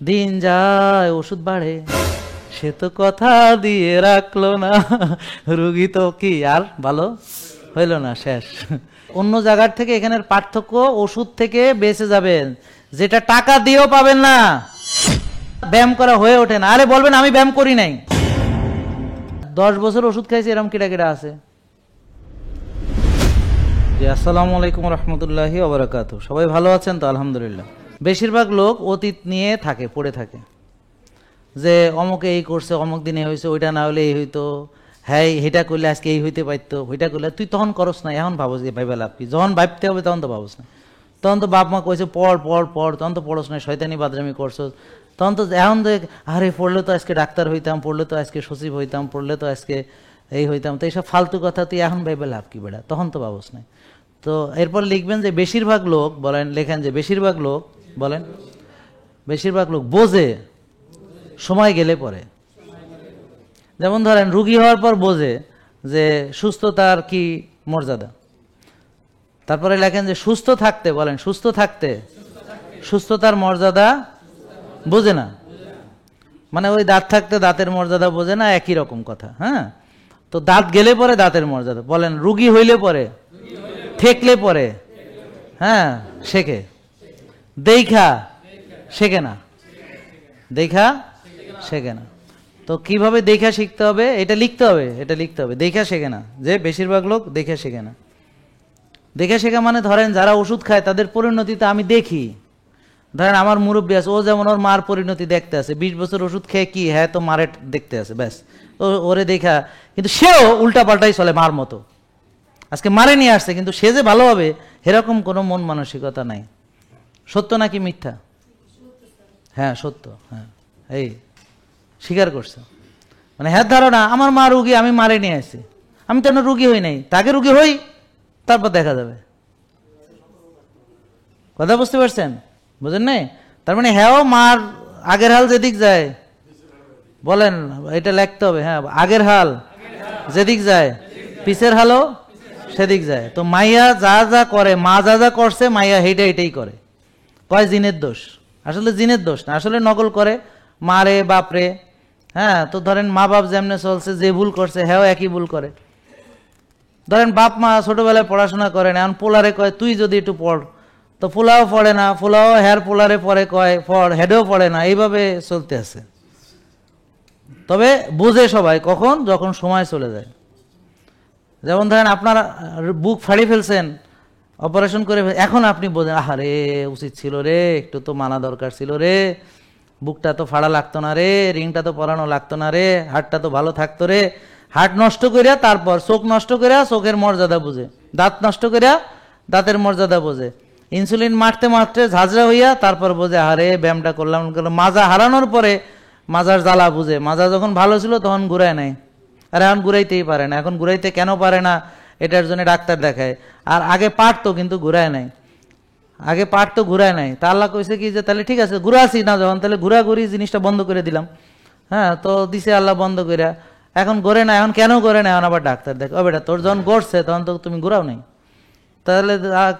দিন যায় ওষুধ বাড়ে, সে তো কথা দিয়ে রাখলো না, রুগী তো কি আর ভালো হইল না, শেষ। অন্য জায়গার থেকে এখানের পার্থক্য, ওষুধ থেকে বেঁচে যাবেন, যেটা টাকা দিয়েও পাবেন না। ব্যায়াম করা হয়ে ওঠে না, আরে বলবেন আমি ব্যায়াম করি নাই। 10 বছর ওষুধ খাইছি, এরকম কিরা কিরা আছে। জি, আসসালামু আলাইকুম রহমতুল্লাহি ওয়া বারাকাতুহু। সবাই ভালো আছেন তো? আলহামদুলিল্লাহ। বেশিরভাগ লোক অতীত নিয়ে থাকে, পড়ে থাকে, যে অমুকে এই করছে, অমুক দিনে হয়েছে, ওইটা না হলে এই হইতো, হ্যাঁ এটা করলে আজকে এই হইতে পারতো, ওইটা করলে তুই তখন করস না, এখন ভাবস যে ভাইবা লাভ কি? যখন ভাবতে হবে তখন তো ভাবস না, তখন তো বাপ মা কইছে পড় পড় পড়, তখন তো পড়স না, শয়তানি বাদরামি করছো, তখন তো এখন দেখ আরে পড়লে তো আজকে ডাক্তার হইতাম, পড়লে তো আজকে সচিব হইতাম, পড়লে তো আজকে এই হইতাম, তো এইসব ফালতু কথা তুই এখন ভাইবা লাভ কি বেড়া? তখন তো ভাবস না। তো এরপর লিখবেন যে বেশিরভাগ লোক বলেন, লেখেন যে বেশিরভাগ লোক বলেন, বেশিরভাগ লোক বোঝে সময় গেলে পরে। যেমন ধরেন রুগী হওয়ার পর বোঝে যে সুস্থতার কি মর্যাদা। তারপরে লেখেন যে সুস্থ থাকতে, বলেন সুস্থ থাকতে সুস্থতার মর্যাদা বোঝে না। মানে ওই দাঁত থাকতে দাঁতের মর্যাদা বোঝে না, একই রকম কথা। হ্যাঁ, তো দাঁত গেলে পরে দাঁতের মর্যাদা, বলেন রুগী হইলে পরে, ঠেকলে পরে, হ্যাঁ শেখে, দেখা শেখে না, দেখা শেখে না। তো কিভাবে দেখা শিখতে হবে? এটা লিখতে হবে, এটা লিখতে হবে। দেখা শেখে না, যে বেশিরভাগ লোক দেখা শেখে না। দেখা শেখা মানে ধরেন যারা ওষুধ খায় তাদের পরিণতিতে আমি দেখি। ধরেন আমার মুরব্বী আছে, ও যেমন ওর মার পরিণতি দেখতে আছে, 20 বছর ওষুধ খেয়ে কি হ্যাঁ তো মারে দেখতে আছে, ব্যাস ওরে দেখা, কিন্তু সেও উল্টা পাল্টাই চলে মার মতো। আজকে মারে নিয়ে আসছে, কিন্তু সে যে ভালো হবে এরকম কোনো মন মানসিকতা নাই। সত্য নাকি মিথ্যা? হ্যাঁ সত্য, হ্যাঁ এই স্বীকার করছে। মানে হ্যাঁ ধারণা আমার মা রুগী, আমি মারে নিয়ে আসছি, আমি তো রুগী হই নাই, তাকে রুগী হই, তারপর দেখা যাবে। কথা বুঝতে পারছেন? বুঝেন নাই? তার মানে হ্যাঁ মার আগের হাল যেদিক যায়, বলেন এটা লিখতে হবে। হ্যাঁ, আগের হাল যেদিক যায় পিছের হালও সেদিক যায়। তো মাইয়া যা যা করে, মা যা যা করছে মাইয়া হেইটা এটাই করে। কয় জিনের দোষ, আসলে জিনের দোষ না, আসলে নকল করে মারে বাপরে। হ্যাঁ, তো ধরেন মা বাপ যেমনে চলছে, যে ভুল করছে হ্যাঁ একই ভুল করে। ধরেন বাপ মা ছোটবেলায় পড়াশোনা করে না, এখন পোলারে কয় তুই যদি একটু পড়, তো পোলাও পড়ে না, পোলাও হ্যার পোলারে পরে কয় পড়, হেডেও পড়ে না, এইভাবে চলতে আছে। তবে বুঝে সবাই কখন, যখন সময় চলে যায়। যেমন ধরেন আপনার বুক ফাড়ি ফেলছেন, অপারেশন করে এখন আপনি বোঝেন আহারে উচিত ছিল রে, একটু তো মানা দরকার ছিল রে, বুকটা তো ফাড়া লাগতো না রে, রিংটা তো পরানো লাগতো না রে, হাড়টা তো ভালো থাকতো রে। হাড় নষ্ট করিয়া তারপর চোখ নষ্ট করিয়া চোখের মর্যাদা বুঝে, দাঁত নষ্ট করিয়া দাঁতের মর্যাদা বোঝে, ইনসুলিন মারতে মারতে ঝাঁঝরা হইয়া তারপর বোঝে আরে ব্যায়ামটা করলাম। মাজা হারানোর পরে মাজার জ্বালা বুঝে। মাজা যখন ভালো ছিল তখন ঘুরায় নাই, আর এখন ঘুরাইতেই পারে না। এখন ঘুরাইতে কেন পারে না? এটার জন্য ডাক্তার দেখায়। আর আগে পারতো কিন্তু ঘুরায় নাই, আগে পারতো ঘুরায় নাই। তা আল্লাহ কইছে কি যে তাহলে ঠিক আছে ঘুরাছি না যখন, তাহলে ঘুরাঘুরি জিনিসটা বন্ধ করে দিলাম। হ্যাঁ, তো দিছে আল্লাহ বন্ধ করিয়া, এখন ঘুরে না। এখন কেন ঘুরে না? এখন আবার ডাক্তার দেখে ও বেটা তোর যখন গড়ছে তখন তো তুমি ঘুরাও নাই, তাহলে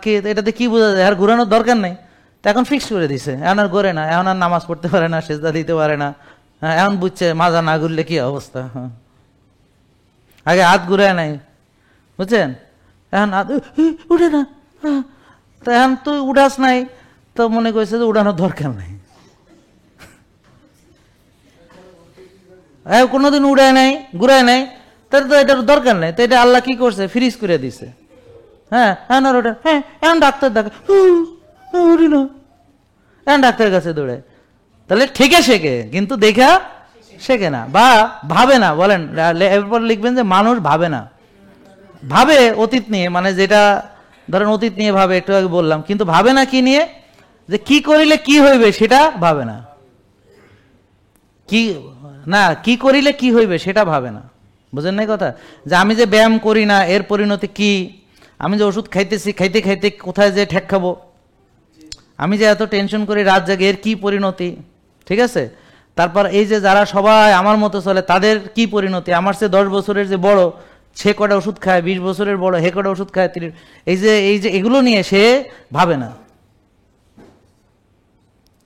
কি এটাতে কি বোঝা যায়? আর ঘুরানোর দরকার নেই। তো এখন ফিক্স করে দিছে, এখন আর ঘুরে না, এখন আর নামাজ পড়তে পারে না, সেজদা দিতে পারে না। হ্যাঁ, এখন বুঝছে মাজা না ঘুরলে কি অবস্থা। হ্যাঁ, আগে হাত ঘুরায় নাই, বুঝছেন? এখন উঠে না, তো এখন তুই উঠাস নাই, তো মনে করছে যে উঠানোর দরকার নাই। হ্যাঁ, কোনোদিন উড়ায় নাই, ঘুরায় নাই, তার তো এটার দরকার নেই। তো এটা আল্লাহ কি করছে? ফ্রিজ করে দিছে। হ্যাঁ, এখন আর ওটা হ্যাঁ, এখন ডাক্তার দেখা উঠি না, এখন ডাক্তারের কাছে দৌড়ে। তাহলে ঠিকই শেখে, কিন্তু দেখা শেখে না বা ভাবে না। বলেন এরপর লিখবেন যে মানুষ ভাবে না, ভাবে অতীত নিয়ে, মানে যেটা ধরেন অতীত নিয়ে ভাবে, একটু আগে বললাম, কিন্তু ভাবে না কি নিয়ে, যে কি করিলে কি হইবে সেটা ভাবে না, কি না কি করিলে কি হইবে সেটা ভাবে না। বুঝেন নাই কথা? যে আমি যে ব্যায়াম করি না এর পরিণতি কি, আমি যে ওষুধ খাইতেছি খাইতে খাইতে কোথায় যে ঠেক খাবো, আমি যে এত টেনশন করি রাত জাগে এর কি পরিণতি, ঠিক আছে? তারপর এই যে যারা সবাই আমার মতো চলে তাদের কি পরিণতি, আমার সে 10 বছরের যে বড় সে কটা ওষুধ খায়, 20 বছরের বড় হে কটা ওষুধ খায়, এই যে এগুলো নিয়ে সে ভাবে না।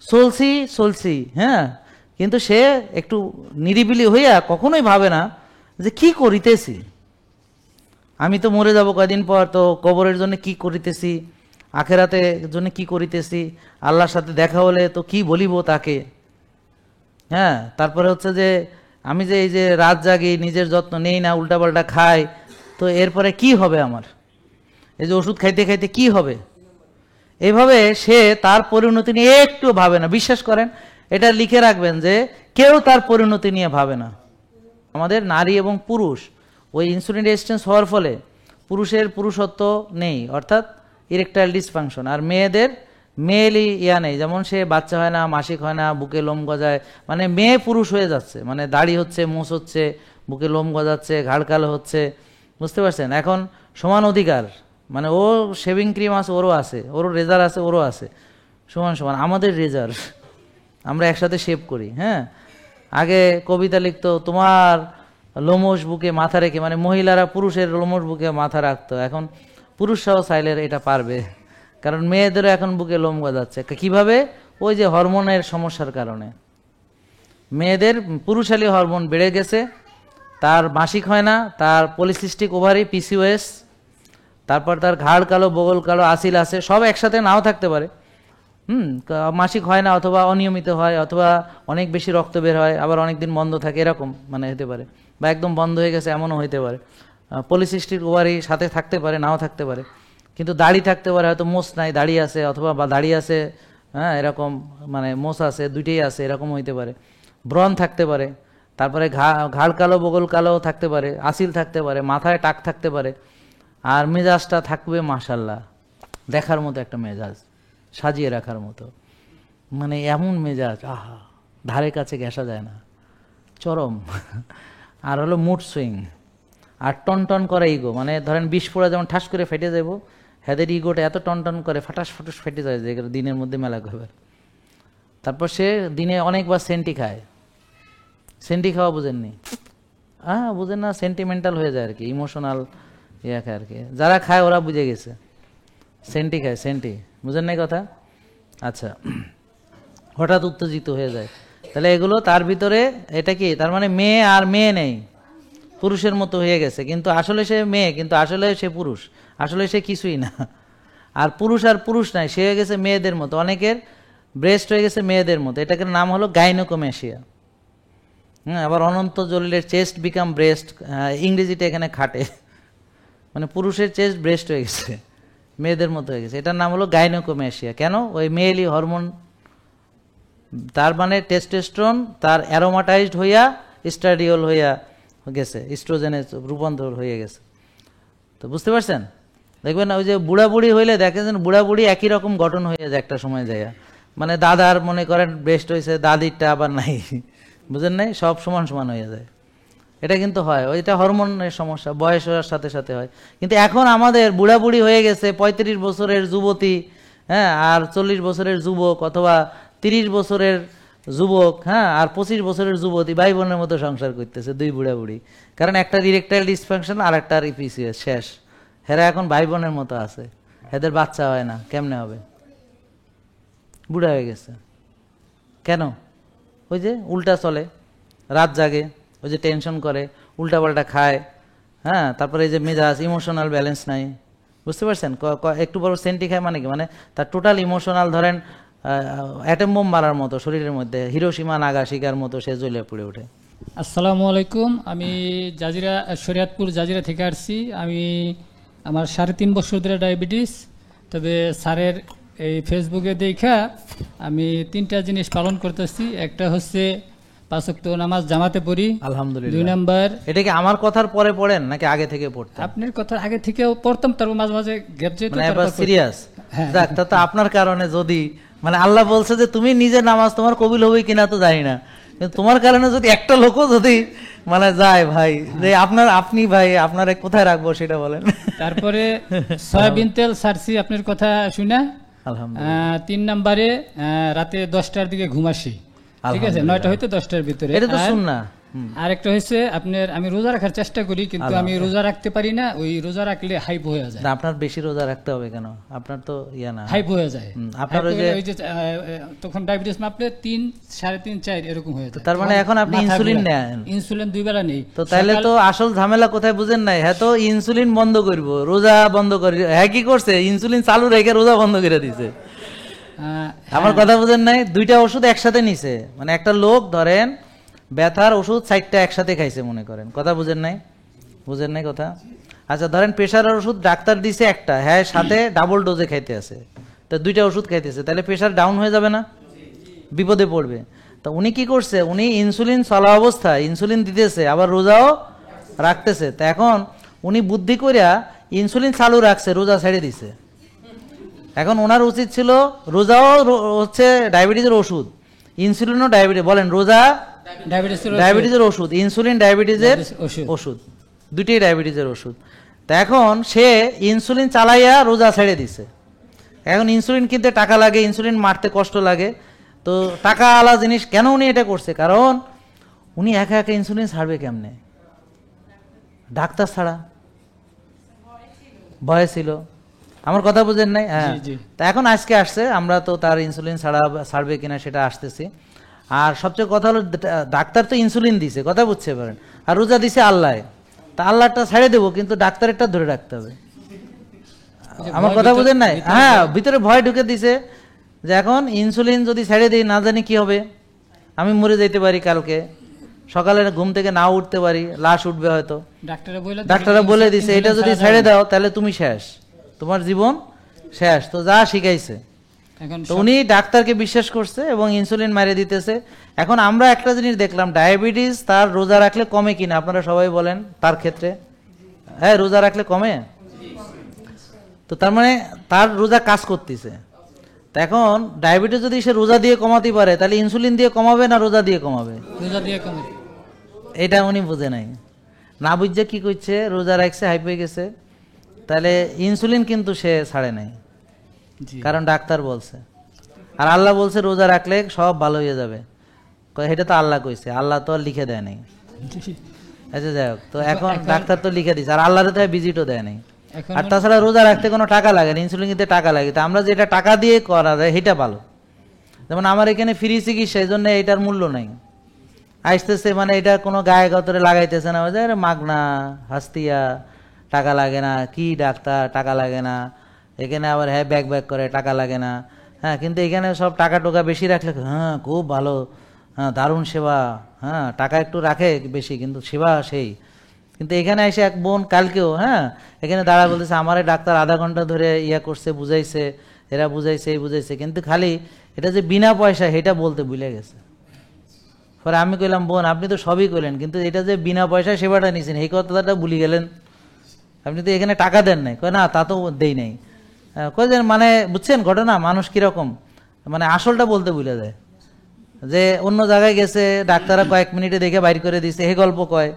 চলছি, হ্যাঁ, কিন্তু সে একটু নিরিবিলি হইয়া কখনোই ভাবে না যে কি করিতেছি, আমি তো মরে যাব কয়দিন পর, তো কবরের জন্য কি করিতেছি, আখেরাতে জন্য কি করিতেছি, আল্লাহর সাথে দেখা হলে তো কি বলিব তাকে। হ্যাঁ, তারপরে হচ্ছে যে আমি যে এই যে রাত জাগি, নিজের যত্ন নেই না, উল্টাপাল্টা খাই, তো এরপরে কি হবে আমার, এই যে ওষুধ খাইতে খাইতে কি হবে। এইভাবে সে তার পরিণতি নিয়ে একটু ভাবে না। বিশ্বাস করেন, এটা লিখে রাখবেন যে কেউ তার পরিণতি নিয়ে ভাবে না। আমাদের নারী এবং পুরুষ ওই ইনসুলিন রেজিস্ট্যান্স হওয়ার ফলে পুরুষের পুরুষত্ব নেই, অর্থাৎ ইরেকটাইল ডিসফাংশন, আর মেয়েদের মেয়েলি ইয়া নেই, যেমন সে বাচ্চা হয় না, মাসিক হয় না, বুকে লোম গজায়, মানে মেয়ে পুরুষ হয়ে যাচ্ছে, মানে দাড়ি হচ্ছে, মোষ হচ্ছে, বুকে লোম গজাচ্ছে, ঘাড় কালো হচ্ছে, বুঝতে পারছেন। এখন সমান অধিকার, মানে ও শেভিং ক্রিম আছে ওরও আছে, ওরও রেজার আছে ওরও আছে, সমান সমান আমাদের রেজার, আমরা একসাথে শেভ করি। হ্যাঁ, আগে কবিতা লিখতো তোমার লোমশ বুকে মাথা রেখে, মানে মহিলারা পুরুষের লোমশ বুকে মাথা রাখতো, এখন পুরুষরাও চাইলে এটা পারবে, কারণ মেয়েদেরও এখন বুকে লোম গজাচ্ছে। কিভাবে? ওই যে হরমোনের সমস্যার কারণে মেয়েদের পুরুষালী হরমোন বেড়ে গেছে, তার মাসিক হয় না, তার পলিসিস্টিক ওভারি পিসিওএস, তারপর তার ঘাড় কালো, বগল কালো, আসিল আছে, সব একসাথে নাও থাকতে পারে। মাসিক হয় না, অথবা অনিয়মিত হয়, অথবা অনেক বেশি রক্ত বের হয়, আবার অনেক দিন বন্ধ থাকে, এরকম মানে হতে পারে, বা একদম বন্ধ হয়ে গেছে এমনও হইতে পারে। পলিসিস্টিক ওভারি সাথে থাকতে পারে, নাও থাকতে পারে, কিন্তু দাড়ি থাকতে পারে, হয়তো মোষ নাই দাড়ি আছে, অথবা বা দাড়ি আছে, হ্যাঁ, এরকম মানে মোষ আছে, দুইটাই আছে, এরকম হইতে পারে। ব্রণ থাকতে পারে, তারপরে ঘাড় কালো, বগল কালো থাকতে পারে, আসিল থাকতে পারে, মাথায় টাক থাকতে পারে, আর মেজাজটা থাকবে মাশাল্লাহ দেখার মতো একটা মেজাজ, সাজিয়ে রাখার মতো, মানে এমন মেজাজ, আহা, ধারে কাছে ঘেঁষা যায় না, চরম। আর হলো মুড সুইং, আর টন টন করে ইগো, মানে ধরেন বিস্ফোরা যেমন ঠাস করে ফেটে যাব, হেদের ইগোটা এত টন টন করে ফাটাস ফাটাস ফেটে যায় যে দিনের মধ্যে মেলা ঘর। তারপর সে দিনে অনেকবার সেন্টি খায়, সেন্টি খাওয়া বুঝেননি? হ্যাঁ, বুঝেন না, সেন্টিমেন্টাল হয়ে যায় আর কি, ইমোশনাল ইয়ে খায় আর কি, যারা খায় ওরা বুঝে গেছে, সেন্টি খায়, সেন্টি, বুঝেন নাই কথা? আচ্ছা, হঠাৎ উত্তেজিত হয়ে যায়, তাহলে এগুলো তার ভিতরে, এটা কি তার মানে মেয়ে আর মেয়ে নেই, পুরুষের মতো হয়ে গেছে, কিন্তু আসলে সে মেয়ে, কিন্তু আসলে সে পুরুষ, আসলে সে কিছুই না। আর পুরুষ নাই, সে হয়ে গেছে মেয়েদের মতো, অনেকের ব্রেস্ট হয়ে গেছে মেয়েদের মতো, এটাকে নাম হলো গাইনোকোমেশিয়া। আবার অনন্ত জলিলের চেস্ট বিকাম ব্রেস্ট, ইংরেজিটা এখানে খাটে, মানে পুরুষের চেস্ট ব্রেস্ট হয়ে গেছে, মেয়েদের মতো হয়ে গেছে, এটার নাম হলো গাইনোকোমেশিয়া। কেন? ওই মেয়েলি হরমোন, তার মানে টেস্টোস্টেরন তার অ্যারোমাটাইজড হইয়া স্ট্রাডিওল হইয়া গেছে, ইস্ট্রোজেনে রূপান্তর হয়ে গেছে। তো বুঝতে পারছেন? দেখবেন ওই যে বুড়াবুড়ি হইলে দেখেছেন, বুড়াবুড়ি একই রকম গঠন হয়ে যায় একটা সময় যায়, মানে দাদার মনে করেন ব্রেস্ট হয়েছে, দাদিরটা আবার নাই, বুঝেন নাই, সব সমান সমান হয়ে যায়। এটা কিন্তু হয়, ওইটা হরমোনের সমস্যা, বয়স হওয়ার সাথে সাথে হয়। কিন্তু এখন আমাদের বুড়াবুড়ি হয়ে গেছে, 35 বছরের যুবতী, হ্যাঁ, আর 40 বছরের যুবক, অথবা 30 বছরের যুবক, হ্যাঁ, আর 25 বছরের যুবতী ভাই বোনের মতো সংসার করতেছে, দুই বুড়াবুড়ি, কারণ একটা ইরেকটাইল ডিসফাংশন আর একটা ইপিসিএস শেষ, হেরা এখন ভাই বোনের মতো আছে, এদের বাচ্চা হয় না, কেমনে হবে? বুড়া হয়ে গেছে কেন? ওই যে উল্টা চলে, রাত জাগে, ওই যে টেনশন করে, উল্টাপাল্টা খায়, হ্যাঁ, তারপরে এই যে মেজাজ, ইমোশনাল ব্যালেন্স নাই, বুঝতে পারছেন? একটু বড় সেন্টি খায় মানে কি, মানে তার টোটাল ইমোশনাল ধরেন অ্যাটম বোম মারার মতো, শরীরের মধ্যে হিরোশিমা নাগাশিকার মতো সে জ্বলে পড়ে ওঠে। আসসালামু আলাইকুম, আমি জাজিরা, শরিয়াতপুর জাজিরা থেকে আসছি। আমার 3.5 বছর ধরে ডায়াবেটিস। তবে স্যারের এই ফেসবুকে দেখা আমি 3টা জিনিস পালন করতেছি। একটা হচ্ছে 5 ওয়াক্ত নামাজ জামাতে পড়ি, আলহামদুলিল্লাহ। 2 নাম্বার, এটা কি আমার কথার পরে পড়েন নাকি আগে থেকে পড়তেন? আপনার কথার আগে থেকেও পড়তাম, তারপর মাঝে মাঝে গ্যাপ যেত, মানে এবার সিরিয়াস। যাক, তা আপনার কারণে যদি, মানে আল্লাহ বলছে যে তুমি নিজে নামাজ তোমার কবুল হবে কিনা তো জানি না, কিন্তু তোমার কারণে যদি একটা লোকও যদি মানে যায় ভাই, যে আপনি ভাই আপনারে কোথায় রাখবো সেটা বলেন। তারপরে সয়াবিন তেল সারছি আপনার কথা শুনে, আলহামদুলিল্লাহ। 3 নম্বরে রাতে 10টার দিকে ঘুমাসি, ঠিক আছে, 9টা হইতে 10টার ভিতরে। এটা তো সুন্নাহ, আরেকটা হয়েছে আপনার, আমি রোজা রাখার চেষ্টা করি কিন্তু আমি রোজা রাখতে পারি না, ওই রোজা রাখলে হাইপ হয়ে যায়। না, আপনার বেশি রোজা রাখতে হবে কেন? আপনার তো ইয়া না, হাইপ হয়ে যায়। আপনার ওই যে তখন ডায়াবেটিস মাপলে 3, 3.5, 4 এরকম হয়ে যায়। তার মানে এখন আপনি ইনসুলিন নেন? ইনসুলিন 2 বেলা নেই। তো তাহলে তো আসল ঝামেলা কোথায় বুঝেন নাই? হ্যাঁ, তো ইনসুলিন বন্ধ করব, রোজা বন্ধ করি, হ্যাঁ কি করছে? ইনসুলিন চালু রেখে রোজা বন্ধ করে দিছে। আমার কথা বুঝেন নাই? 2টা ওষুধ একসাথে নিছে, মানে একটা লোক ধরেন ব্যথার ওষুধ 4টা একসাথে খাইছে মনে করেন, কথা বুঝেন নাই? বুঝেন নাই কথা? আচ্ছা ধরেন প্রেশারের ওষুধ ডাক্তার দিছে একটা, হ্যাঁ সাথে ডাবল ডোজে খাইতে আছে, তো 2টা ওষুধ খাইতেছে, তাহলে প্রেশার ডাউন হয়ে যাবে না? বিপদে পড়বে। তো উনি কি করছে? উনি ইনসুলিন চলা অবস্থায় ইনসুলিন দিতেছে, আবার রোজাও রাখতেছে। তা এখন উনি বুদ্ধি করিয়া ইনসুলিন চালু রাখছে, রোজা ছেড়ে দিছে। এখন ওনার উচিত ছিল, রোজাও হচ্ছে ডায়াবেটিসের ওষুধ, ইনসুলিনও ডায়াবেটিস, বলেন রোজা ডায়াবেটিসের ওষুধ, ইনসুলিন ডায়াবেটিসের ওষুধ, দুটোই ডায়াবেটিসের ওষুধ। তা এখন সে ইনসুলিন চালাইয়া রোজা ছেড়ে দিছে। এখন ইনসুলিন কিনতে টাকা লাগে, ইনসুলিন মারতে কষ্ট লাগে, তো টাকা আলা জিনিস কেন উনি এটা করছে? কারণ উনি একা একা ইনসুলিন ছাড়বে কেমনে? ডাক্তার ছাড়া ভয় ছিল। আমার কথা বুঝেন নাই? হ্যাঁ। তা এখন আজকে আসছে, আমরা তো তার ইনসুলিন ছাড়বে কিনা সেটা আসতেছি। আর সবচেয়ে কথা হলো, ডাক্তার তো ইনসুলিন দিছে, কথা বুঝতে পারেন, আর রোজা দিছে আল্লাহ, তা আল্লাহটা ছেড়ে দেবো কিন্তু ডাক্তারেরটা ধরে রাখতে হবে। আমার কথা বুঝেন নাই? হ্যাঁ, ভিতরে ভয় ঢুকে দিছে যে এখন ইনসুলিন যদি ছেড়ে দিই না জানি কি হবে, আমি মরে যেতে পারি, কালকে সকালে ঘুম থেকে না উঠতে পারি, লাশ উঠবে হয়তো। ডাক্তাররা বলে দিছে এটা যদি ছেড়ে দাও তাহলে তুমি শেষ, তোমার জীবন শেষ। তো যা শিখাইছে, তো উনি ডাক্তারকে বিশ্বাস করছে এবং ইনসুলিন মারিয়ে দিতেছে। এখন আমরা একটা জিনিস দেখলাম, ডায়াবেটিস তার রোজা রাখলে কমে কিনা আপনারা সবাই বলেন তার ক্ষেত্রে? হ্যাঁ, রোজা রাখলে কমে। তো তার মানে তার রোজা কাজ করতেছে। তো এখন ডায়াবেটিস যদি সে রোজা দিয়ে কমাতে পারে, তাহলে ইনসুলিন দিয়ে কমাবে না রোজা দিয়ে কমাবে? রোজা দিয়ে কমাবে। এটা উনি বুঝে নাই, না বুঝছে কি করছে, রোজা রাখছে, হাইপ হয়ে গেছে। তাহলে ইনসুলিন কিন্তু সে ছাড়ে নাই, কারণ ডাক্তার বলছে, আর আল্লাহ বলছে রোজা রাখলে সব ভালো হয়ে যাবে। এটা তো আল্লাহ কইছে, আল্লাহ তো আর লিখে দেয় নাই। আচ্ছা যাই হোক, তো এখন ডাক্তার তো লিখে দিচ্ছে, আর আল্লাহর তো ভিজিটও দেয় নাই। আর তাছাড়া রোজা রাখতে কোনো টাকা লাগে না, ইনসুলিন কিনতে টাকা লাগে। তো আমরা যেটা টাকা দিয়ে করা যায় সেটা ভালো। যেমন আমার এখানে ফ্রি চিকিৎসা, এই জন্য এটার মূল্য নাই, আসতেছে, মানে এটা কোনো গায়ে গতরে লাগাইতেছে না, মাগনা হাস্তিয়া, টাকা লাগে না, কি ডাক্তার, টাকা লাগে না। এখানে আবার হ্যাঁ ব্যাক করে, টাকা লাগে না। হ্যাঁ, কিন্তু এখানে সব টাকা টোকা বেশি রাখলে হ্যাঁ খুব ভালো, হ্যাঁ দারুণ সেবা, হ্যাঁ টাকা একটু রাখে বেশি কিন্তু সেবা সেই। কিন্তু এখানে এসে এক বোন কালকেও হ্যাঁ এখানে দাঁড়া বলতেছে, আমার ডাক্তার আধা ঘন্টা ধরে ইয়া করছে, বুঝাইছে, এরা বুঝাইছে, এই বুঝাইছে, কিন্তু খালি এটা যে বিনা পয়সা সেটা বলতে ভুলে গেছে। পরে আমি কইলাম, বোন আপনি তো সবই কইলেন, কিন্তু এটা যে বিনা পয়সা সেবাটা নিয়েছেন এই কথাটা ভুলে গেলেন, আপনি তো এখানে টাকা দেন নাই। কয় না, তা তো দেই নাই। কয় যে মানে বুঝছেন ঘটনা, মানুষ কিরকম, মানে আসলটা বলতে ভুলে যায়। যে অন্য জায়গায় গেছে, ডাক্তাররা কয়েক মিনিটে দেখে বাইর করে দিছে, এই গল্প কয়,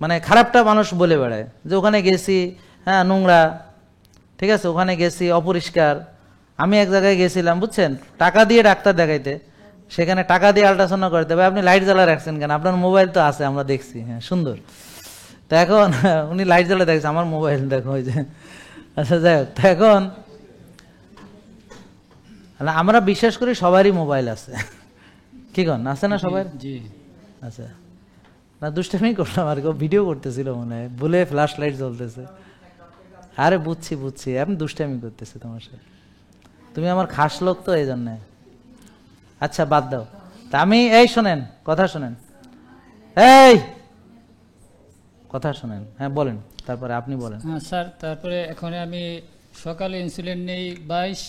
মানে খারাপটা মানুষ বলে বেড়ায় যে ওখানে গেছি, হ্যাঁ নোংরা, ঠিক আছে, ওখানে গেছি অপরিষ্কার। আমি এক জায়গায় গেছিলাম বুঝছেন, টাকা দিয়ে ডাক্তার দেখাইতে, সেখানে টাকা দিয়ে আল্ট্রাসাউন্ড করতে হবে, আপনি লাইট জ্বালা রাখছেন কেন? আপনার মোবাইল তো আছে, আমরা দেখছি, হ্যাঁ সুন্দর। তো এখন উনি লাইট জ্বালা দেখছে, আমার মোবাইল দেখো ওই যে। আচ্ছা যাই হোক, তো এখন আমরা বিশ্বাস করি সবারই মোবাইল আছে, কি কন, আছে না সবার? জি আচ্ছা, না দুষ্টামি করলাম আর কি, ভিডিও করতেছিল মনে হয়, বলে ফ্ল্যাশ লাইট জ্বলতেছে। আরে বুঝছি বুঝছি, আমি দুষ্টামি করতেছি তোমার সাথে, তুমি আমার খাস লোক তো এই জন্যে। আচ্ছা বাদ দাও, তা আমি এই শোনেন, কথা শোনেন, এই কথা শোনেন, হ্যাঁ বলেন, তারপরে আপনি বলেন। হ্যাঁ স্যার, তারপরে এখন আমি সকালে ইনসুলিন নেই 22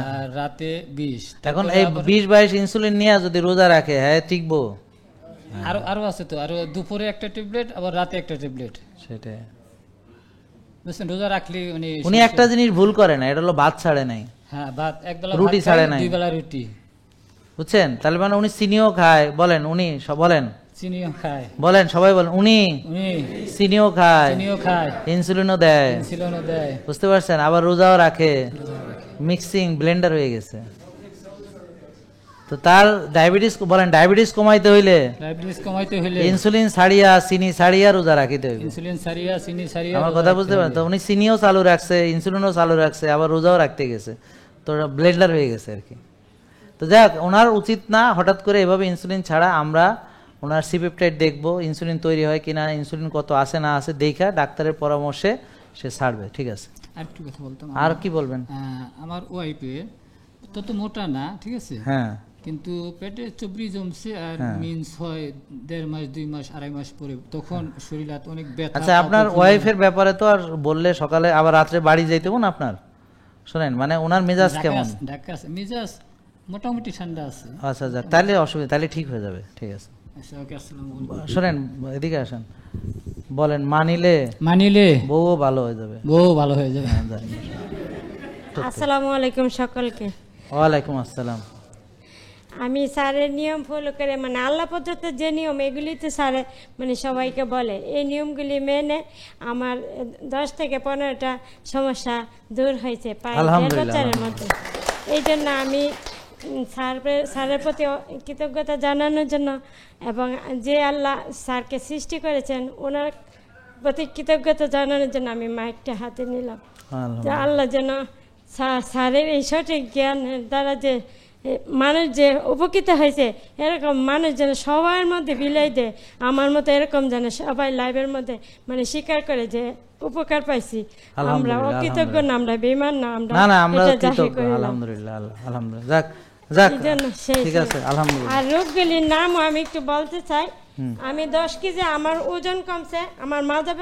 আর রাতে 20। এখন এই 20-22 ইনসুলিন নিয়ে যদি রোজা রাখে, হ্যাঁ টিকবো? আরো আছে তো, আরো দুপুরে একটা ট্যাবলেট, আবার রাতে একটা ট্যাবলেট। সেটাই বুঝছেন, রোজা রাখলে উনি একটা জিনিস ভুল করে না, এটা হলো ভাত ছাড়ে নাই। হ্যাঁ, ভাত একবেলা, রুটি ছাড়ে নাই, 2 বেলা রুটি, বুঝছেন? তাহলে মানে উনি চিনিও খায়, বলেন উনি সব বলেন, চিনিও খায়, বলেন সবাই বলেন, উনি চিনিও খায়, ইনসুলিনও দেয়, বুঝতে পারছেন? আবার রোজাও রাখে, মিক্সিং ব্লেন্ডার হয়ে গেছে। তো তো তার ডায়াবেটিস বলেন, ডায়াবেটিস কমাইতে হইলে ইনসুলিন ছাড়িয়া চিনি ছাড়িয়া রোজা রাখিতে হইবে। আমার কথা বুঝতে পারেন তো? উনি চিনিও চালু রাখছে, ইনসুলিনও চালু রাখছে, আবার রোজাও রাখতে গেছে, তো ব্লেন্ডার হয়ে গেছে আর কি। তো যাক, ওনার উচিত না হঠাৎ করে এভাবে ইনসুলিন ছাড়া। আমরা ওনার সিপেপটাইড দেখবো, ইনসুলিন তৈরি হয় কিনা, ইনসুলিন কত আছে না আছে দেখা ডাক্তারের পরামর্শে সে ছাড়বে। ঠিক আছে, আরেকটু কথা বলতাম। আর কি বলবেন? আমার ওয়াইফের তত মোটা না, ঠিক আছে, হ্যাঁ, কিন্তু পেটে চবরি জমছে আর মিন্স হয় 1.5 মাস 2 মাস 2.5 মাস পরে, তখন শরীরে অনেক ব্যথা। আচ্ছা, আপনার ওয়াইফের ব্যাপারে তো আর বললে সকালে আবার রাত্রে বাড়ি যাইতে না আপনার। শোনেন, মানে ওনার মেজাজ কেমন? মেজাজ মোটামুটি ঠান্ডা আছে। আচ্ছা যাক, তাহলে অসুবিধা, তাহলে ঠিক হয়ে যাবে। ঠিক আছে, আচ্ছা ওকে, আসসালামু আলাইকুম। শোনেন, এদিকে আসেন, বলেন মানিলে বউ ভালো হয়ে যাবে, বউ ভালো হয়ে যাবে। আসসালামু আলাইকুম সকলকে। ওয়ালাইকুম আসসালাম। আমি স্যারের নিয়ম ফলো করে, মানে আল্লাহ পদ্ধতির যে নিয়ম, এগুলি তো স্যারে মানে সবাইকে বলে, এই নিয়মগুলি মেনে আমার 10 থেকে 15টা সমস্যা দূর হয়েছে প্রায় 1.5 বছরের মধ্যে। এই জন্য আমি স্যারের প্রতি কৃতজ্ঞতা জানানোর জন্য, এবং যে আল্লাহ স্যারকে সৃষ্টি করেছেন ওনার প্রতি কৃতজ্ঞতা জানানোর জন্য আমি মাইকটা হাতে নিলাম। যে আল্লাহ যেন স্যারের এই সঠিক জ্ঞানের দ্বারা যে মানুষ যে উপকৃত হয়েছে, এরকম মানুষ যেন সবার মধ্যে বিলাই দেয়, আমার মতো এরকম যেন সবাই লাইভের মধ্যে মানে স্বীকার করে যে উপকার পাইছি। আমরা অকৃতজ্ঞ না, আমরা বেঈমান না, আমরা আলহামদুলিল্লাহ, আলহামদুলিল্লাহ, যাক ঠিক আছে, আলহামদুলিল্লাহ। আর রোগগুলির নামও আমি একটু বলতে চাই। আমি 10 কেজি, আমার ওজন কমছে, আমার মাজা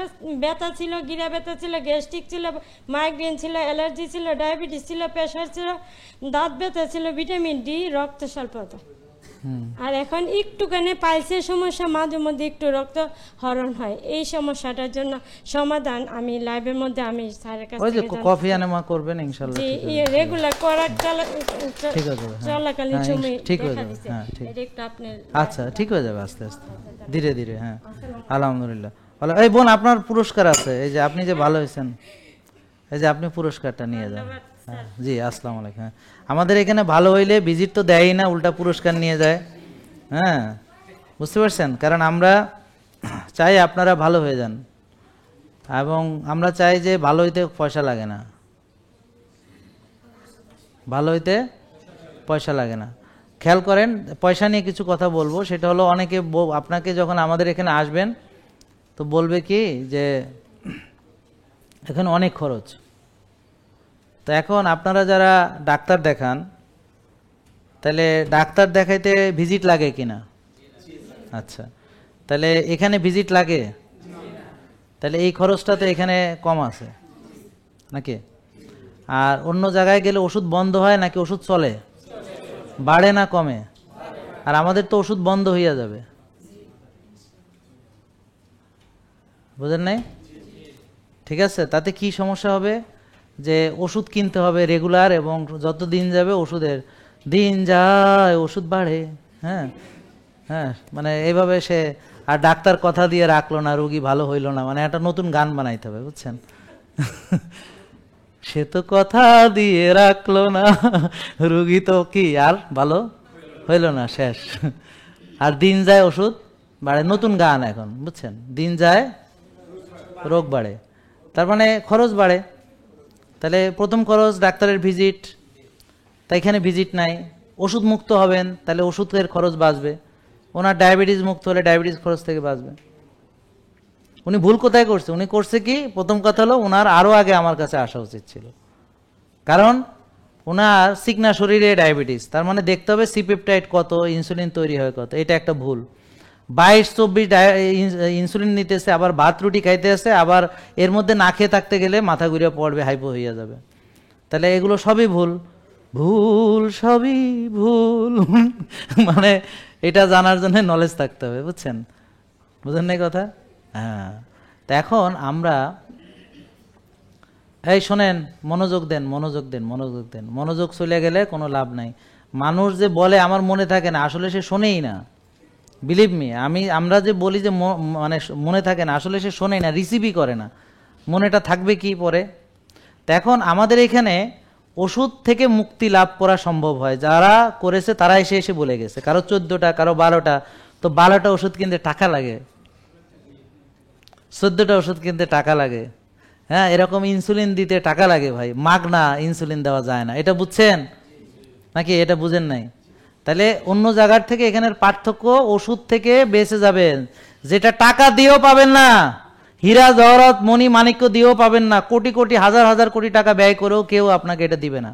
ব্যথা ছিল, গিরা ব্যথা ছিল, গ্যাস্ট্রিক ছিল, মাইগ্রেন ছিল, অ্যালার্জি ছিল, ডায়াবেটিস ছিল, প্রেশার ছিল, দাঁত ব্যথা ছিল, ভিটামিন ডি, রক্ত স্বল্পতা। আর এখন একটুখানি পাইলসের সমস্যা, মাঝে মধ্যে একটু রক্ত হরণ হয়। এই সমস্যাটার জন্য সমাধান আমি লাইভের মধ্যে আমি স্যারের কাছে কফি আনেমা করবেন ইনশাআল্লাহ। রেগুলার করার চলাকালীন সময় ঠিক হয়ে যাবে। হ্যাঁ, ঠিক। আচ্ছা, ঠিক হয়ে যাবে আস্তে আস্তে, ধীরে ধীরে। হ্যাঁ, আলহামদুলিল্লাহ। এই বোন, আপনার পুরস্কার আছে, এই যে আপনি যে ভালো হয়েছেন, এই যে আপনি পুরস্কারটা নিয়ে যান। জি, আসসালামু আলাইকুম। হ্যাঁ, আমাদের এখানে ভালো হইলে ভিজিট তো দেয়ই না, উল্টা পুরস্কার নিয়ে যায়। হ্যাঁ, বুঝতে পারছেন? কারণ আমরা চাই আপনারা ভালো হয়ে যান, এবং আমরা চাই যে ভালো হইতে পয়সা লাগে না, ভালো হইতে পয়সা লাগে না। খেয়াল করেন, পয়সা নিয়ে কিছু কথা বলবো, সেটা হলো অনেকে আপনাকে যখন আমাদের এখানে আসবেন তো বলবে কি যে এখানে অনেক খরচ। তো এখন আপনারা যারা ডাক্তার দেখান, তাহলে ডাক্তার দেখাইতে ভিজিট লাগে কিনা? আচ্ছা, তাহলে এখানে ভিজিট লাগে, তাহলে এই খরচটা তো এখানে কম আছে নাকি? আর অন্য জায়গায় গেলে ওষুধ বন্ধ হয় নাকি ওষুধ চলে, বাড়ে না কমে? আর আমাদের তো ওষুধ বন্ধ হইয়া যাবে, বুঝেন নাই? ঠিক আছে, তাতে কি সমস্যা হবে যে ওষুধ কিনতে হবে রেগুলার, এবং যত দিন যাবে ওষুধের দিন যায় ওষুধ বাড়ে। হ্যাঁ হ্যাঁ, মানে এইভাবে সে, আর ডাক্তার কথা দিয়ে রাখলো না, রোগী ভালো হইল না, মানে একটা নতুন গান বানাইতে হবে, বুঝছেন? সে তো কথা দিয়ে রাখলো না, রোগী তো কি আর ভালো হইল না, শেষ। আর দিন যায় ওষুধ বাড়ে, নতুন গান এখন, বুঝছেন? দিন যায় রোগ বাড়ে, তার মানে খরচ বাড়ে। তাহলে প্রথম খরচ ডাক্তারের ভিজিট, তাই এখানে ভিজিট নাই। ওষুধ মুক্ত হবেন, তাহলে ওষুধের খরচ বাঁচবে। ওনার ডায়াবেটিস মুক্ত হলে ডায়াবেটিস খরচ থেকে বাঁচবে। উনি ভুল কোথায় করছে? উনি করছে কি, প্রথম কথা হলো ওনার আরো আগে আমার কাছে আসা উচিত ছিল, কারণ ওনার সিকনা শরীরে ডায়াবেটিস, তার মানে দেখতে হবে সিপেপটাইড কত, ইনসুলিন তৈরি হয় কত। এটা একটা ভুল। 22-24 ইনসুলিন নিতেছে, আবার ভাত রুটি খাইতে আছে, আবার এর মধ্যে না খেয়ে থাকতে গেলে মাথা ঘুরিয়ে পড়বে, হাইপো হইয়া যাবে। তাহলে এগুলো সবই ভুল, ভুল সবই ভুল। মানে এটা জানার জন্য নলেজ থাকতে হবে, বুঝছেন? বুঝেন না কথা? হ্যাঁ, তা এখন আমরা, এই শোনেন, মনোযোগ দেন, মনোযোগ দেন, মনোযোগ দেন। মনোযোগ চলে গেলে কোনো লাভ নাই। মানুষ যে বলে আমার মনে থাকে না, আসলে সে শোনেই না। বিলিভ মি, আমরা যে বলি যে মানে মনে থাকে না, আসলে সে শোনেই না, রিসিভই করে না। মনেটা থাকবে কি পরে? তো এখন আমাদের এখানে ওষুধ থেকে মুক্তি লাভ করা সম্ভব হয়। যারা করেছে তারা এসে এসে বলে গেছে, কারো 14টা, কারো 12টা। তো 12টা ওষুধ কিনতে টাকা লাগে, 14টা ওষুধ কিনতে টাকা লাগে। হ্যাঁ, এরকম ইনসুলিন দিতে টাকা লাগে ভাই, মাগনা ইনসুলিন দেওয়া যায় না। এটা বুঝছেন নাকি? এটা বুঝেন নাই? তাহলে অন্য জায়গার থেকে এখানের পার্থক্য, ওষুধ থেকে বেঁচে যাবেন, যেটা টাকা দিয়েও পাবেন না, হীরা জহরত মণি মাণিক্য দিয়েও পাবেন না, কোটি কোটি হাজার হাজার কোটি টাকা ব্যয় করেও কেউ আপনাকে এটা দিবে না।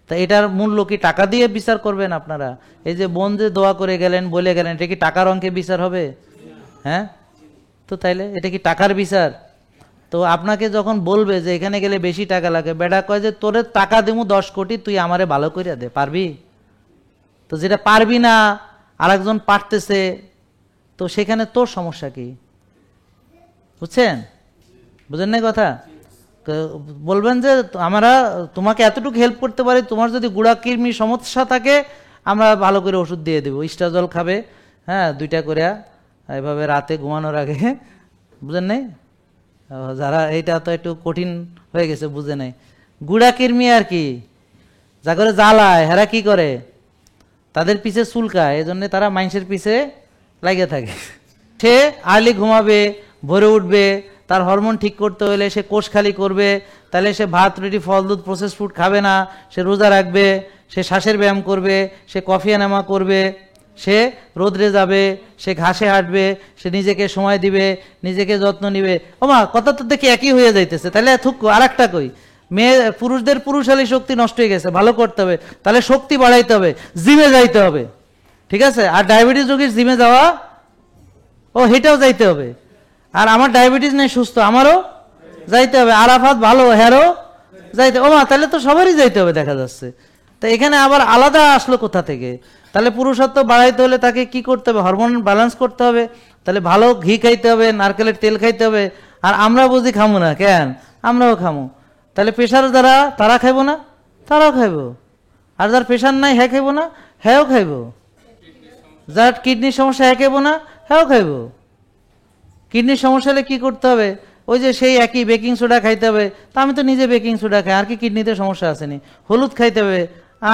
তা এটার মূল্য কি টাকা দিয়ে বিচার করবেন আপনারা? এই যে বোন যে দোয়া করে গেলেন, বলে গেলেন, এটা কি টাকার অঙ্কে বিচার হবে? হ্যাঁ, তো তাইলে এটা কি টাকার বিচার? তো আপনাকে যখন বলবে যে এখানে গেলে বেশি টাকা লাগে, বেটা কয় যে তোরে টাকা দেবো 10 কোটি, তুই আমারে ভালো করে দে, পারবি? তো যেটা পারবি না আরেকজন পারতেছে, তো সেখানে তোর সমস্যা কি? বুঝছেন? বুঝেন না কথা? বলবেন যে আমরা তোমাকে এতটুকু হেল্প করতে পারি, তোমার যদি গুড়া কৃমি সমস্যা থাকে আমরা ভালো করে ওষুধ দিয়ে দেবো, ইস্টাজল খাবে, হ্যাঁ 2টা করে এভাবে রাতে ঘুমানোর আগে। বুঝেন নাই? যারা এইটা তো একটু কঠিন হয়ে গেছে, বুঝে নাই। গুড়া কৃমি আর কি, যা করে জ্বালায়, হেরা কি করে, তাদের পিছে চুলকায়, এই জন্য তারা মানুষের পিছে লাগে থাকে। সে আর্লি ঘুমাবে, ভোরে উঠবে, তার হরমোন ঠিক করতে হলে সে কোষ খালি করবে, তাহলে সে ভাত রুটি ফল দুধ প্রসেস ফুড খাবে না, সে রোজা রাখবে, সে শ্বাসের ব্যায়াম করবে, সে কফি এনামা করবে, সে রোদ্রে যাবে, সে ঘাসে হাঁটবে, সে নিজেকে সময় দিবে, নিজেকে যত্ন নিবে। ওমা, কথা তো দেখি একই হয়ে যাইতেছে। তাহলে আর একটা কই, মেয়ে পুরুষদের পুরুষালী শক্তি নষ্ট হয়ে গেছে, ভালো করতে হবে, তাহলে শক্তি বাড়াইতে হবে, জিমে যাইতে হবে, ঠিক আছে? আর ডায়াবেটিস রোগীর জিমে যাওয়া, ও হেঁটেও যাইতে হবে। আর আমার ডায়াবেটিস নেই, সুস্থ, আমারও যাইতে হবে। আরাফাত ভালো, হেরও যাইতে। ওমা, তাহলে তো সবারই যাইতে হবে দেখা যাচ্ছে। তো এখানে আবার আলাদা আসলো কোথা থেকে? তাহলে পুরুষত্ব বাড়াইতে হলে তাকে কি করতে হবে? হরমোন ব্যালেন্স করতে হবে, তাহলে ভালো ঘি খাইতে হবে, নারকেলের তেল খাইতে হবে। আর আমরা বুঝি খামো না কেন? আমরাও খামো। তাহলে প্রেশার যারা, তারা খাইবো না? তারাও খাইব। আর যার প্রেশার নাই হ্যাঁ খাইবো না? হ্যাঁও খাইব। যার কিডনির সমস্যা হ্যাঁ খাইবো না? হ্যাঁও খাইব। কিডনির সমস্যা হলে কি করতে হবে? ওই যে সেই একই বেকিং সোডা খাইতে হবে। তা আমি তো নিজে বেকিং সোডা খাই, আর কি কিডনিতে সমস্যা আসেনি? হলুদ খাইতে হবে,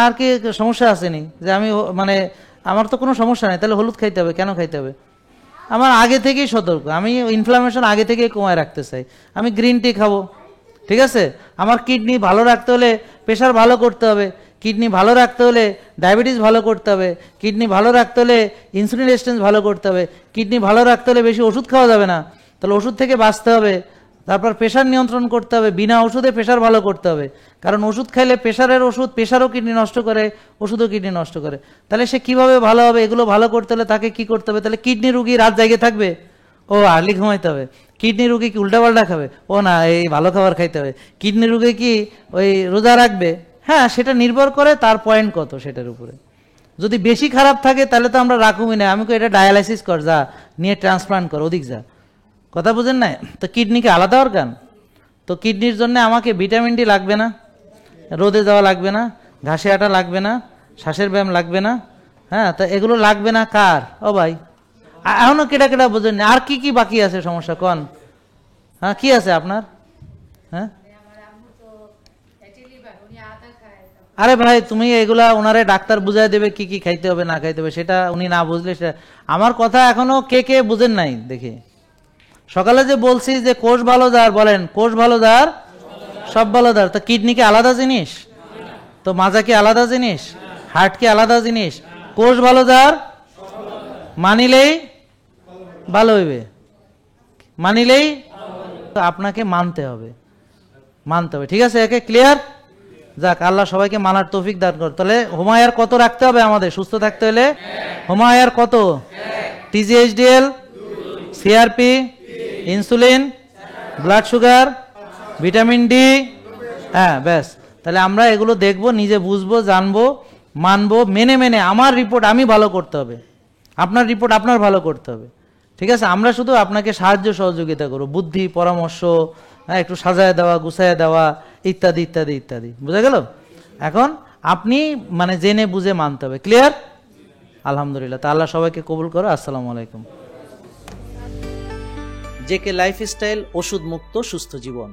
আর কি সমস্যা আসেনি? যে আমি মানে আমার তো কোনো সমস্যা নেই, তাহলে হলুদ খাইতে হবে, কেন খাইতে হবে? আমার আগে থেকেই সতর্ক, আমি ইনফ্লামেশন আগে থেকেই কমায় রাখতে চাই, আমি গ্রিন টি খাবো, ঠিক আছে? আমার কিডনি ভালো রাখতে হলে প্রেশার ভালো করতে হবে, কিডনি ভালো রাখতে হলে ডায়াবেটিস ভালো করতে হবে, কিডনি ভালো রাখতে হলে ইনসুলিন রেজিস্ট্যান্স ভালো করতে হবে, কিডনি ভালো রাখতে হলে বেশি ওষুধ খাওয়া যাবে না, তাহলে ওষুধ থেকে বাঁচতে হবে। তারপর প্রেশার নিয়ন্ত্রণ করতে হবে, বিনা ওষুধে প্রেশার ভালো করতে হবে, কারণ ওষুধ খাইলে প্রেশারের ওষুধ প্রেশারও কিডনি নষ্ট করে, ওষুধও কিডনি নষ্ট করে। তাহলে সে কিভাবে ভালো হবে? এগুলো ভালো করতে হলে তাকে কি করতে হবে? তাহলে কিডনি রুগী রাত জায়গা থাকবে, ও আর্লি ঘুমাইতে হবে। কিডনি রুগী কি উল্টাপাল্টা খাবে? ও না, এই ভালো খাবার খাইতে হবে। কিডনি রুগী কি ওই রোজা রাখবে? হ্যাঁ, সেটা নির্ভর করে তার পয়েন্ট কত সেটার উপরে। যদি বেশি খারাপ থাকে তাহলে তো আমরা রাখুমই না, আমি এটা ডায়ালাইসিস কর, যা নিয়ে ট্রান্সপ্লান্ট কর, ওদিক যা। কথা বুঝেন না? তো কিডনিকে আলাদা অর্গান, তো কিডনির জন্য আমাকে ভিটামিন ডি লাগবে না, রোদে যাওয়া লাগবে না, ঘাসে আটা লাগবে না, শ্বাসের ব্যায়াম লাগবে না, হ্যাঁ, তো এগুলো লাগবে না কার? ও ভাই, এখনো কেটা কেটা বোঝেন না। আর কি কি বাকি আছে সমস্যা কন? হ্যাঁ, কি আছে আপনার? হ্যাঁ, আরে ভাই তুমি এগুলা ওনারে ডাক্তার বুঝাই দেবে কি কি খাইতে হবে না খাইতে হবে, সেটা উনি না বুঝলে সেটা আমার কথা এখনো কে কে বুঝেন নাই দেখি। সকালে যে বলছি যে কোষ ভালো যার, বলেন কোষ ভালো যার সব ভালো যার। তো কিডনি কি আলাদা জিনিস? তো মাজা কি আলাদা জিনিস? হার্ট কি আলাদা জিনিস? কোষ ভালো যার মানিলেই ভালো হইবে, মানিলেই তো আপনাকে মানতে হবে, মানতে হবে, ঠিক আছে? একে ক্লিয়ার? যাক, আল্লাহ সবাইকে মানার তৌফিক দান করে। তাহলে হোমায়ার কত রাখতে হবে আমাদের সুস্থ থাকতে হলে? হোমায়ার কত? TG HDL, CRP, insulin, blood sugar, vitamin D, হ্যাঁ ব্যাস। তাহলে আমরা এগুলো দেখবো, নিজে বুঝবো, জানবো, মানবো, মেনে মেনে আমার রিপোর্ট আমি ভালো করতে হবে, আপনার রিপোর্ট আপনার ভালো করতে হবে, ঠিক আছে? আমরা শুধু আপনাকে সাহায্য সহযোগিতা করবো, বুদ্ধি পরামর্শ, হ্যাঁ, একটু সাজায় দেওয়া, গুছায় দেওয়া, ইত্যাদি ইত্যাদি ইত্যাদি। বুঝা গেল? এখন আপনি মানে জেনে বুঝে মানতে হবে। ক্লিয়ার? আলহামদুলিল্লাহ। তা আল্লাহ সবাইকে কবুল করো। আসসালামু আলাইকুম। জেকে লাইফস্টাইল, ওষুধ মুক্ত সুস্থ জীবন।